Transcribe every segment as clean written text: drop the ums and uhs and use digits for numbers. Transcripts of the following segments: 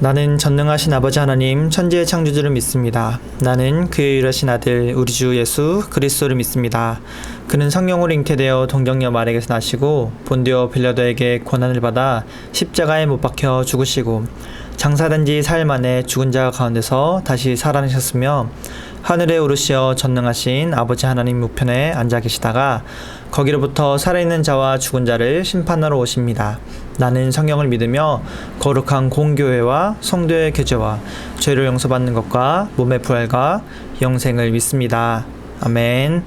나는 전능하신 아버지 하나님 천지의 창조주를 믿습니다. 나는 그의 유일하신 아들 우리 주 예수 그리스도를 믿습니다. 그는 성령으로 잉태되어 동정녀 마리아에게서 나시고 본디오 빌라도에게 고난을 받아 십자가에 못 박혀 죽으시고 장사된 지 4일 만에 죽은 자 가운데서 다시 살아나셨으며 하늘에 오르시어 전능하신 아버지 하나님 우편에 앉아 계시다가 거기로부터 살아있는 자와 죽은 자를 심판하러 오십니다. 나는 성령을 믿으며 거룩한 공교회와 성도의 교제와 죄를 용서받는 것과 몸의 부활과 영생을 믿습니다. 아멘.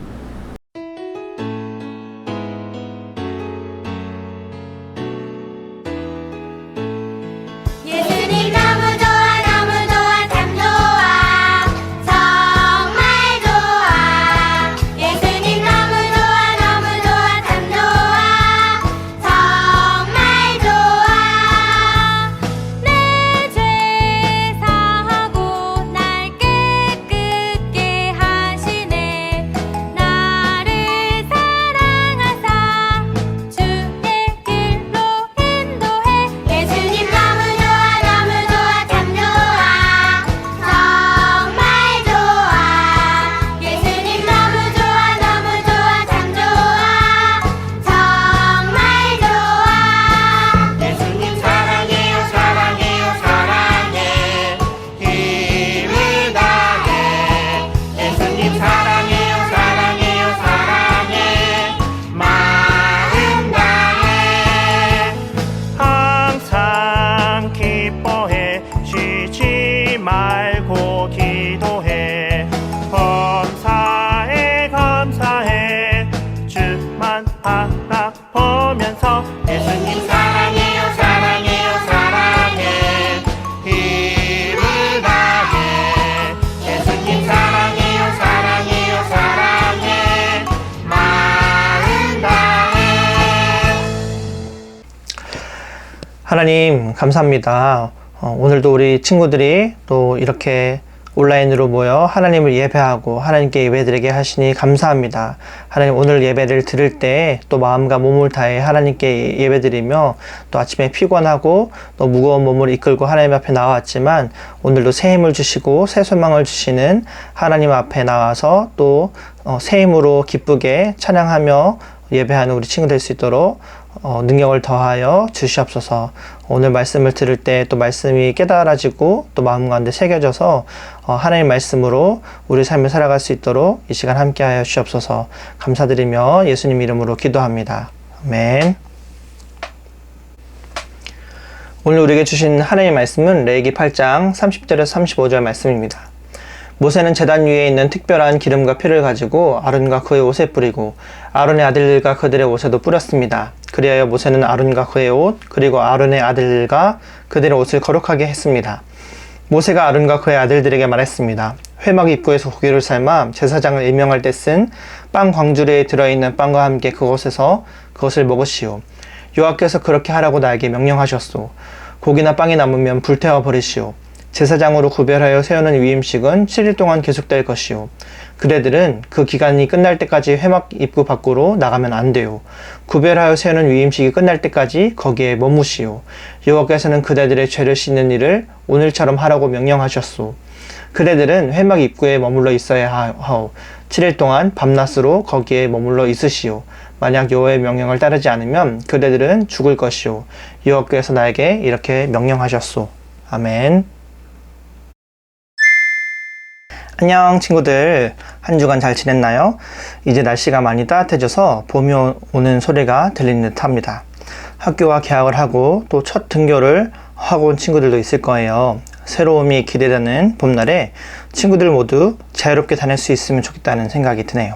예수님 너무 좋아 너무 좋아 참 좋아 정말 좋아 예수님 너무 좋아 너무 좋아 참 좋아 정말 좋아 내 죄 사하고 날 깨끗게 하시네 나를 사랑하사 주의 길로 인도해 예수님 너무 좋아 너무 좋아 참 좋아 정말 좋아 예수님 너무 좋아 너무 좋아 참 좋아 정말 좋아 예수님 사랑해요 사랑해요 사랑해 힘을 다해 예수님 사랑해요 사랑해요 사랑해 마음 다해 항상 기뻐해 쉬지 말고 기도해 범사에 감사해 주만 바라보면서 예수님 사랑해요 사랑해요 사랑해 힘을 다해 예수님 사랑해요 사랑해요 사랑해 마음 다해 하나님 감사합니다. 오늘도 우리 친구들이 또 이렇게 온라인으로 모여 하나님을 예배하고 하나님께 예배드리게 하시니 감사합니다. 하나님 오늘 예배를 드릴 때 또 마음과 몸을 다해 하나님께 예배드리며 또 아침에 피곤하고 또 무거운 몸을 이끌고 하나님 앞에 나왔지만 오늘도 새 힘을 주시고 새 소망을 주시는 하나님 앞에 나와서 또 새 힘으로 기쁘게 찬양하며 예배하는 우리 친구 될 수 있도록 능력을 더하여 주시옵소서. 오늘 말씀을 들을 때 또 말씀이 깨달아지고 또 마음 가운데 새겨져서 하나님 말씀으로 우리 삶을 살아갈 수 있도록 이 시간 함께 하여 주시옵소서. 감사드리며 예수님 이름으로 기도합니다. 아멘. 오늘 우리에게 주신 하나님의 말씀은 레위기 8장 30절에서 35절 말씀입니다. 모세는 제단 위에 있는 특별한 기름과 피를 가지고 아론과 그의 옷에 뿌리고 아론의 아들들과 그들의 옷에도 뿌렸습니다. 그리하여 모세는 아론과 그의 옷 그리고 아론의 아들들과 그들의 옷을 거룩하게 했습니다. 모세가 아론과 그의 아들들에게 말했습니다. 회막 입구에서 고기를 삶아 제사장을 임명할 때 쓴 빵 광주리에 들어있는 빵과 함께 그곳에서 그것을 먹으시오. 여호와께서 그렇게 하라고 나에게 명령하셨소. 고기나 빵이 남으면 불태워 버리시오. 제사장으로 구별하여 세우는 위임식은 7일 동안 계속될 것이요. 그대들은 그 기간이 끝날 때까지 회막 입구 밖으로 나가면 안 돼요. 구별하여 세우는 위임식이 끝날 때까지 거기에 머무시오. 여호와께서는 그대들의 죄를 씻는 일을 오늘처럼 하라고 명령하셨소. 그대들은 회막 입구에 머물러 있어야 하오. 7일 동안 밤낮으로 거기에 머물러 있으시오. 만약 여호와의 명령을 따르지 않으면 그대들은 죽을 것이오. 여호와께서 나에게 이렇게 명령하셨소. 아멘. 안녕 친구들, 한 주간 잘 지냈나요? 이제 날씨가 많이 따뜻해져서 봄이 오는 소리가 들리는 듯 합니다. 학교가 개학을 하고 또 첫 등교를 하고 온 친구들도 있을 거예요. 새로움이 기대되는 봄날에 친구들 모두 자유롭게 다닐 수 있으면 좋겠다는 생각이 드네요.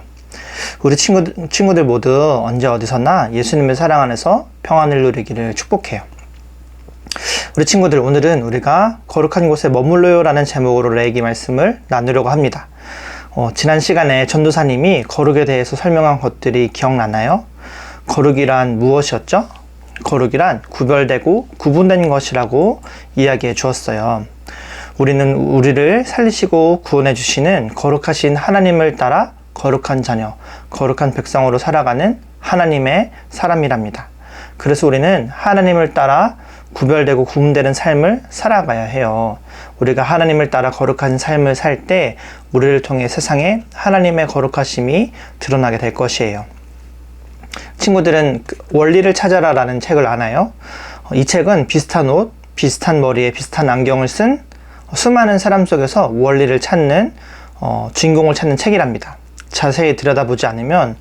우리 친구들 모두 언제 어디서나 예수님의 사랑 안에서 평안을 누리기를 축복해요. 우리 친구들, 오늘은 우리가 거룩한 곳에 머물러요 라는 제목으로 레위기 말씀을 나누려고 합니다. 지난 시간에 전도사님이 거룩에 대해서 설명한 것들이 기억나나요? 거룩이란 무엇이었죠? 거룩이란 구별되고 구분된 것이라고 이야기해 주었어요. 우리는 우리를 살리시고 구원해 주시는 거룩하신 하나님을 따라 거룩한 자녀, 거룩한 백성으로 살아가는 하나님의 사람이랍니다. 그래서 우리는 하나님을 따라 구별되고 구분되는 삶을 살아가야 해요. 우리가 하나님을 따라 거룩한 삶을 살 때 우리를 통해 세상에 하나님의 거룩하심이 드러나게 될 것이에요. 친구들은 원리를 찾아라라는 책을 아나요? 이 책은 비슷한 옷, 비슷한 머리에 비슷한 안경을 쓴 수많은 사람 속에서 원리를 찾는 주인공을 찾는 책이랍니다. 자세히 들여다보지 않으면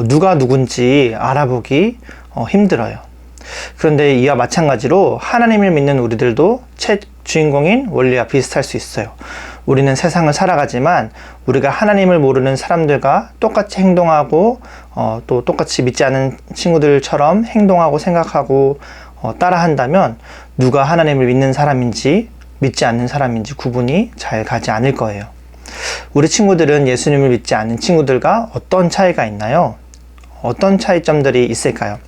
누가 누군지 알아보기 힘들어요. 그런데 이와 마찬가지로 하나님을 믿는 우리들도 책 주인공인 원리와 비슷할 수 있어요. 우리는 세상을 살아가지만 우리가 하나님을 모르는 사람들과 똑같이 행동하고 또 똑같이 믿지 않은 친구들처럼 행동하고 생각하고 따라한다면 누가 하나님을 믿는 사람인지 믿지 않는 사람인지 구분이 잘 가지 않을 거예요. 우리 친구들은 예수님을 믿지 않는 친구들과 어떤 차이가 있나요? 어떤 차이점들이 있을까요?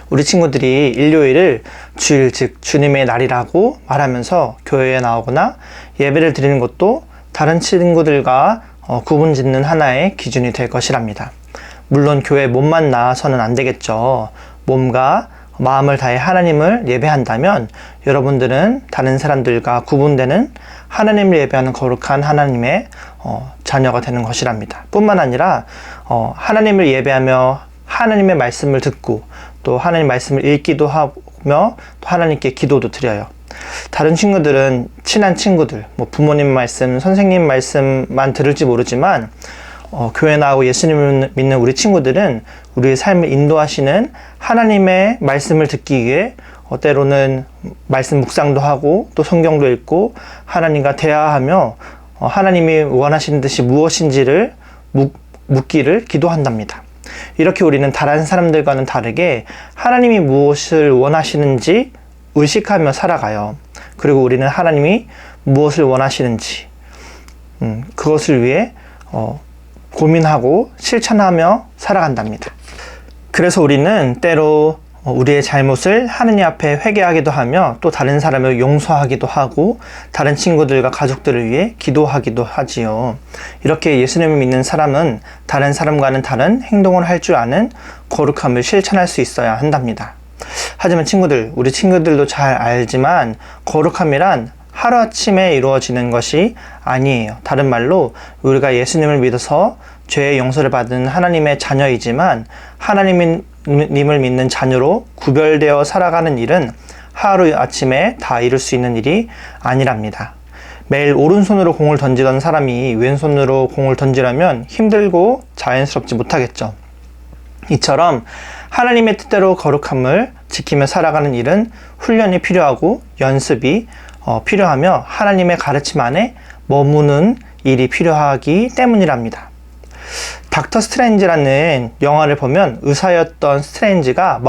우리 친구들이 일요일을 주일, 즉 주님의 날이라고 말하면서 교회에 나오거나 예배를 드리는 것도 다른 친구들과 구분 짓는 하나의 기준이 될 것이랍니다. 물론 교회 몸만 나와서는 안 되겠죠. 몸과 마음을 다해 하나님을 예배한다면 여러분들은 다른 사람들과 구분되는 하나님을 예배하는 거룩한 하나님의 자녀가 되는 것이랍니다. 뿐만 아니라 하나님을 예배하며 하나님의 말씀을 듣고 또 하나님 말씀을 읽기도 하며 또 하나님께 기도도 드려요. 다른 친구들은 친한 친구들, 부모님 말씀, 선생님 말씀만 들을지 모르지만 교회 나오고 예수님을 믿는 우리 친구들은 우리의 삶을 인도하시는 하나님의 말씀을 듣기 위해 때로는 말씀 묵상도 하고 또 성경도 읽고 하나님과 대화하며 하나님이 원하시는 뜻이 무엇인지를 묻기를 기도한답니다. 이렇게 우리는 다른 사람들과는 다르게 하나님이 무엇을 원하시는지 의식하며 살아가요. 그리고 우리는 하나님이 무엇을 원하시는지 그것을 위해 고민하고 실천하며 살아간답니다. 그래서 우리는 때로 우리의 잘못을 하느님 앞에 회개하기도 하며 또 다른 사람을 용서하기도 하고 다른 친구들과 가족들을 위해 기도하기도 하지요. 이렇게 예수님을 믿는 사람은 다른 사람과는 다른 행동을 할 줄 아는 거룩함을 실천할 수 있어야 한답니다. 하지만 친구들, 우리 친구들도 잘 알지만 거룩함이란 하루아침에 이루어지는 것이 아니에요. 다른 말로 우리가 예수님을 믿어서 죄의 용서를 받은 하나님의 자녀이지만 하나님을 믿는 자녀로 구별되어 살아가는 일은 하루아침에 다 이룰 수 있는 일이 아니랍니다. 매일 오른손으로 공을 던지던 사람이 왼손으로 공을 던지려면 힘들고 자연스럽지 못하겠죠. 이처럼 하나님의 뜻대로 거룩함을 지키며 살아가는 일은 훈련이 필요하고 연습이 필요하며 하나님의 가르침 안에 머무는 일이 필요하기 때문이랍니다. 닥터 스트레인지라는 영화를 보면 의사였던 스트레인지가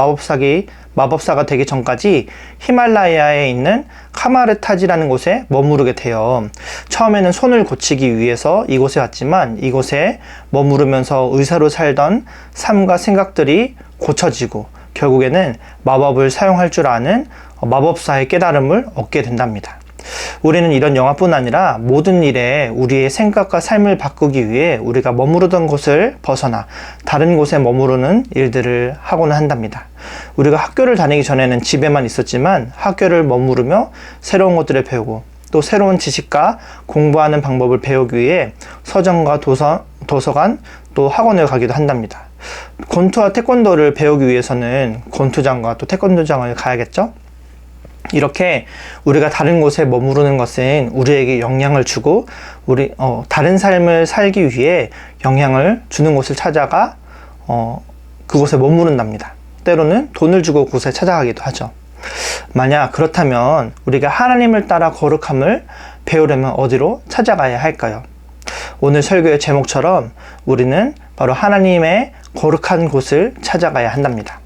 마법사가 되기 전까지 히말라야에 있는 카마르타지라는 곳에 머무르게 돼요. 처음에는 손을 고치기 위해서 이곳에 왔지만 이곳에 머무르면서 의사로 살던 삶과 생각들이 고쳐지고 결국에는 마법을 사용할 줄 아는 마법사의 깨달음을 얻게 된답니다. 우리는 이런 영화뿐 아니라 모든 일에 우리의 생각과 삶을 바꾸기 위해 우리가 머무르던 곳을 벗어나 다른 곳에 머무르는 일들을 하고는 한답니다. 우리가 학교를 다니기 전에는 집에만 있었지만 학교를 머무르며 새로운 것들을 배우고 또 새로운 지식과 공부하는 방법을 배우기 위해 서점과 도서관 또 학원을 가기도 한답니다. 권투와 태권도를 배우기 위해서는 권투장과 또 태권도장을 가야겠죠? 이렇게 우리가 다른 곳에 머무르는 것은 우리에게 영향을 주고 다른 삶을 살기 위해 영향을 주는 곳을 찾아가 그곳에 머무른답니다. 때로는 돈을 주고 그곳에 찾아가기도 하죠. 만약 그렇다면 우리가 하나님을 따라 거룩함을 배우려면 어디로 찾아가야 할까요? 오늘 설교의 제목처럼 우리는 바로 하나님의 거룩한 곳을 찾아가야 한답니다.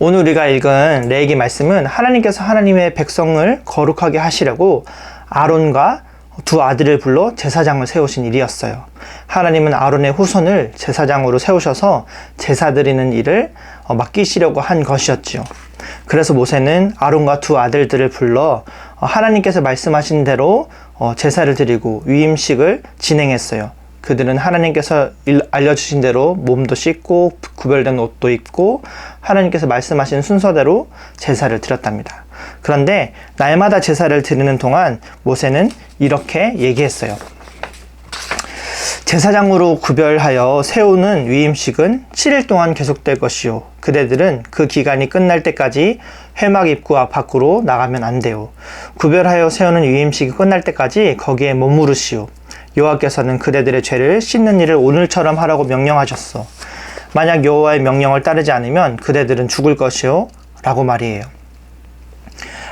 오늘 우리가 읽은 레위기 말씀은 하나님께서 하나님의 백성을 거룩하게 하시려고 아론과 두 아들을 불러 제사장을 세우신 일이었어요. 하나님은 아론의 후손을 제사장으로 세우셔서 제사 드리는 일을 맡기시려고 한 것이었지요. 그래서 모세는 아론과 두 아들들을 불러 하나님께서 말씀하신 대로 제사를 드리고 위임식을 진행했어요. 그들은 하나님께서 알려주신 대로 몸도 씻고 구별된 옷도 입고 하나님께서 말씀하신 순서대로 제사를 드렸답니다. 그런데 날마다 제사를 드리는 동안 모세는 이렇게 얘기했어요. 제사장으로 구별하여 세우는 위임식은 7일 동안 계속될 것이요. 그대들은 그 기간이 끝날 때까지 회막 입구 밖으로 나가면 안 돼요. 구별하여 세우는 위임식이 끝날 때까지 거기에 머무르시오. 여호와께서는 그대들의 죄를 씻는 일을 오늘처럼 하라고 명령하셨어. 만약 여호와의 명령을 따르지 않으면 그대들은 죽을 것이요. 라고 말이에요.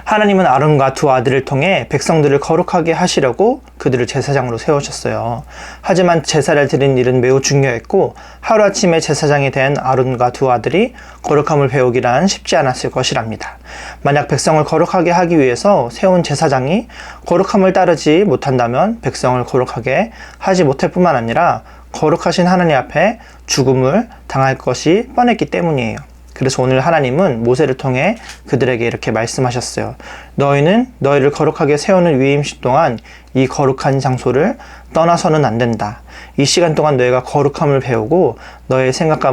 하나님은 아론과 두 아들을 통해 백성들을 거룩하게 하시려고 그들을 제사장으로 세우셨어요. 하지만 제사를 드린 일은 매우 중요했고 하루아침에 제사장이 된 아론과 두 아들이 거룩함을 배우기란 쉽지 않았을 것이랍니다. 만약 백성을 거룩하게 하기 위해서 세운 제사장이 거룩함을 따르지 못한다면 백성을 거룩하게 하지 못할 뿐만 아니라 거룩하신 하나님 앞에 죽음을 당할 것이 뻔했기 때문이에요. 그래서 오늘 하나님은 모세를 통해 그들에게 이렇게 말씀하셨어요. 너희는 너희를 거룩하게 세우는 위임식 동안 이 거룩한 장소를 떠나서는 안 된다. 이 시간 동안 너희가 거룩함을 배우고 너의 생각과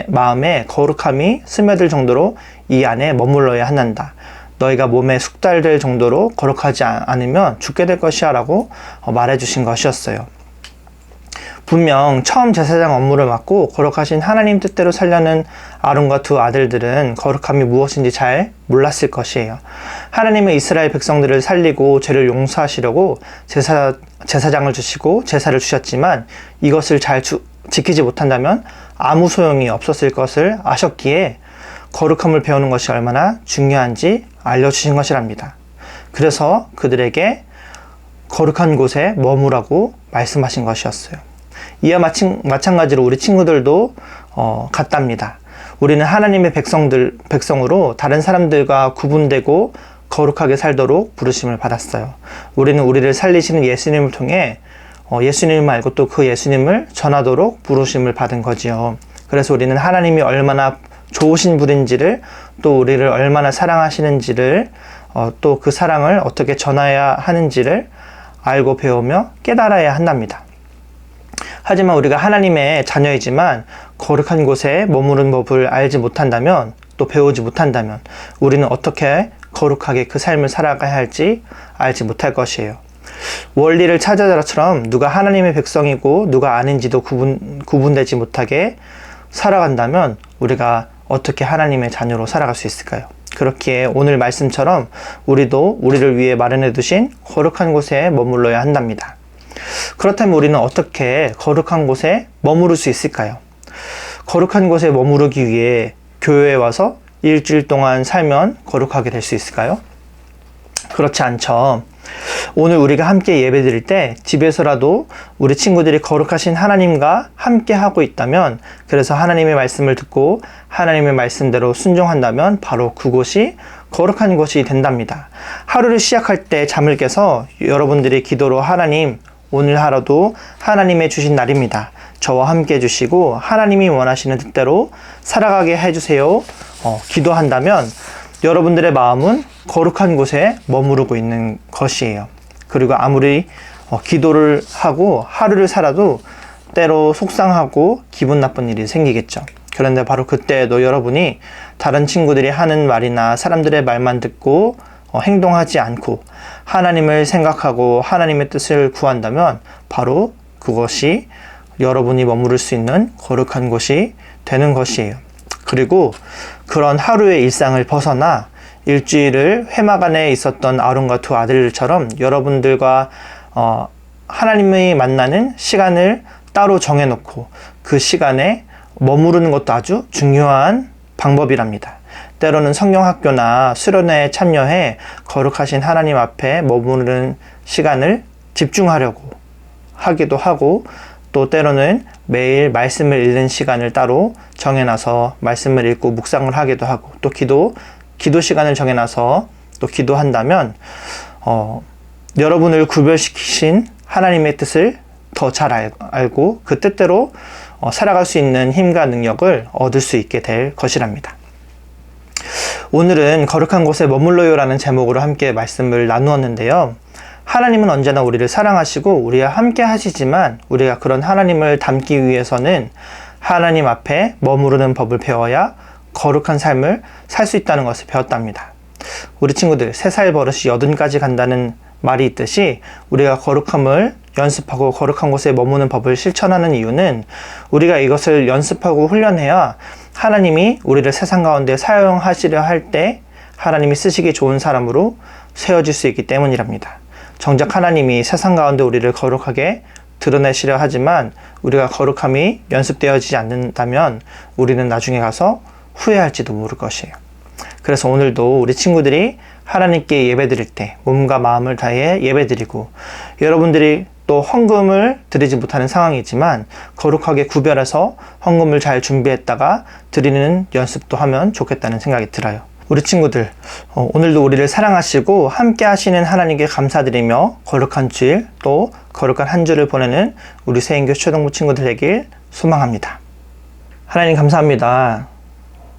마음에 거룩함이 스며들 정도로 이 안에 머물러야 한다. 너희가 몸에 숙달될 정도로 거룩하지 않으면 죽게 될 것이야 라고 말해주신 것이었어요. 분명 처음 제사장 업무를 맡고 거룩하신 하나님 뜻대로 살려는 아론과 두 아들들은 거룩함이 무엇인지 잘 몰랐을 것이에요. 하나님은 이스라엘 백성들을 살리고 죄를 용서하시려고 제사장을 주시고 제사를 주셨지만 이것을 잘 지키지 못한다면 아무 소용이 없었을 것을 아셨기에 거룩함을 배우는 것이 얼마나 중요한지 알려주신 것이랍니다. 그래서 그들에게 거룩한 곳에 머무라고 말씀하신 것이었어요. 이와 마찬가지로 우리 친구들도 같답니다. 우리는 하나님의 백성으로 다른 사람들과 구분되고 거룩하게 살도록 부르심을 받았어요. 우리는 우리를 살리시는 예수님을 통해 예수님 말고 또 그 예수님을 전하도록 부르심을 받은 거지요. 그래서 우리는 하나님이 얼마나 좋으신 분인지를 또 우리를 얼마나 사랑하시는지를 또 그 사랑을 어떻게 전해야 하는지를 알고 배우며 깨달아야 한답니다. 하지만 우리가 하나님의 자녀이지만 거룩한 곳에 머무르는 법을 알지 못한다면 또 배우지 못한다면 우리는 어떻게 거룩하게 그 삶을 살아가야 할지 알지 못할 것이에요. 원리를 찾아라처럼 누가 하나님의 백성이고 누가 아닌지도 구분되지 못하게 살아간다면 우리가 어떻게 하나님의 자녀로 살아갈 수 있을까요? 그렇기에 오늘 말씀처럼 우리도 우리를 위해 마련해 두신 거룩한 곳에 머물러야 한답니다. 그렇다면 우리는 어떻게 거룩한 곳에 머무를 수 있을까요? 거룩한 곳에 머무르기 위해 교회에 와서 일주일 동안 살면 거룩하게 될 수 있을까요? 그렇지 않죠. 오늘 우리가 함께 예배 드릴 때 집에서라도 우리 친구들이 거룩하신 하나님과 함께 하고 있다면, 그래서 하나님의 말씀을 듣고 하나님의 말씀대로 순종한다면 바로 그곳이 거룩한 곳이 된답니다. 하루를 시작할 때 잠을 깨서 여러분들이 기도로 하나님, 오늘 하루도 하나님의 주신 날입니다. 저와 함께 해주시고 하나님이 원하시는 뜻대로 살아가게 해주세요. 기도한다면 여러분들의 마음은 거룩한 곳에 머무르고 있는 것이에요. 그리고 아무리 기도를 하고 하루를 살아도 때로 속상하고 기분 나쁜 일이 생기겠죠. 그런데 바로 그때에도 여러분이 다른 친구들이 하는 말이나 사람들의 말만 듣고 행동하지 않고 하나님을 생각하고 하나님의 뜻을 구한다면 바로 그것이 여러분이 머무를 수 있는 거룩한 곳이 되는 것이에요. 그리고 그런 하루의 일상을 벗어나 일주일을 회막 안에 있었던 아론과 두 아들처럼 여러분들과 하나님이 만나는 시간을 따로 정해놓고 그 시간에 머무르는 것도 아주 중요한 방법이랍니다. 때로는 성경학교나 수련회에 참여해 거룩하신 하나님 앞에 머무르는 시간을 집중하려고 하기도 하고, 또 때로는 매일 말씀을 읽는 시간을 따로 정해놔서 말씀을 읽고 묵상을 하기도 하고, 또 기도 시간을 정해놔서 또 기도한다면 여러분을 구별시키신 하나님의 뜻을 더 잘 알고 그 뜻대로 살아갈 수 있는 힘과 능력을 얻을 수 있게 될 것이랍니다. 오늘은 거룩한 곳에 머물러요 라는 제목으로 함께 말씀을 나누었는데요. 하나님은 언제나 우리를 사랑하시고 우리와 함께 하시지만 우리가 그런 하나님을 닮기 위해서는 하나님 앞에 머무르는 법을 배워야 거룩한 삶을 살 수 있다는 것을 배웠답니다. 우리 친구들, 3살 버릇이 80까지 간다는 말이 있듯이 우리가 거룩함을 연습하고 거룩한 곳에 머무는 법을 실천하는 이유는 우리가 이것을 연습하고 훈련해야 하나님이 우리를 세상 가운데 사용하시려 할 때 하나님이 쓰시기 좋은 사람으로 세워질 수 있기 때문이랍니다. 정작 하나님이 세상 가운데 우리를 거룩하게 드러내시려 하지만 우리가 거룩함이 연습되어지지 않는다면 우리는 나중에 가서 후회할지도 모를 것이에요. 그래서 오늘도 우리 친구들이 하나님께 예배드릴 때 몸과 마음을 다해 예배드리고, 여러분들이 또 헌금을 드리지 못하는 상황이지만 거룩하게 구별해서 헌금을 잘 준비했다가 드리는 연습도 하면 좋겠다는 생각이 들어요. 우리 친구들, 오늘도 우리를 사랑하시고 함께 하시는 하나님께 감사드리며 거룩한 주일, 또 거룩한 한 주를 보내는 우리 새인교 초등부 친구들 되길 소망합니다. 하나님 감사합니다.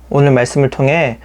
오늘 말씀을 통해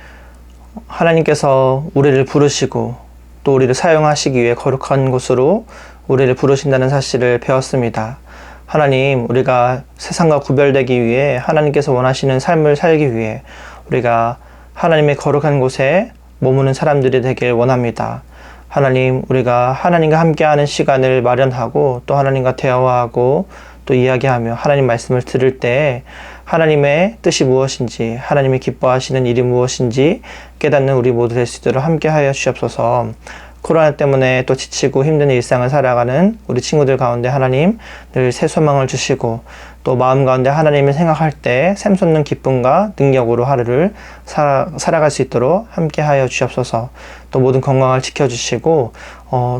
하나님께서 우리를 부르시고 또 우리를 사용하시기 위해 거룩한 곳으로 우리를 부르신다는 사실을 배웠습니다. 하나님, 우리가 세상과 구별되기 위해 하나님께서 원하시는 삶을 살기 위해 우리가 하나님의 거룩한 곳에 머무는 사람들이 되길 원합니다. 하나님, 우리가 하나님과 함께하는 시간을 마련하고 또 하나님과 대화하고 또 이야기하며 하나님 말씀을 들을 때 하나님의 뜻이 무엇인지, 하나님이 기뻐하시는 일이 무엇인지 깨닫는 우리 모두 될 수 있도록 함께하여 주옵소서. 코로나 때문에 또 지치고 힘든 일상을 살아가는 우리 친구들 가운데 하나님 늘 새 소망을 주시고, 또 마음 가운데 하나님을 생각할 때 샘솟는 기쁨과 능력으로 하루를 살아갈 수 있도록 함께하여 주옵소서. 또 모든 건강을 지켜주시고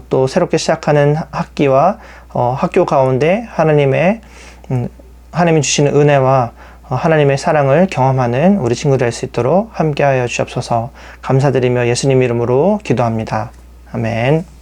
또 새롭게 시작하는 학기와 학교 가운데 하나님이 주시는 은혜와 하나님의 사랑을 경험하는 우리 친구들 될 수 있도록 함께하여 주옵소서. 감사드리며 예수님 이름으로 기도합니다. 아멘.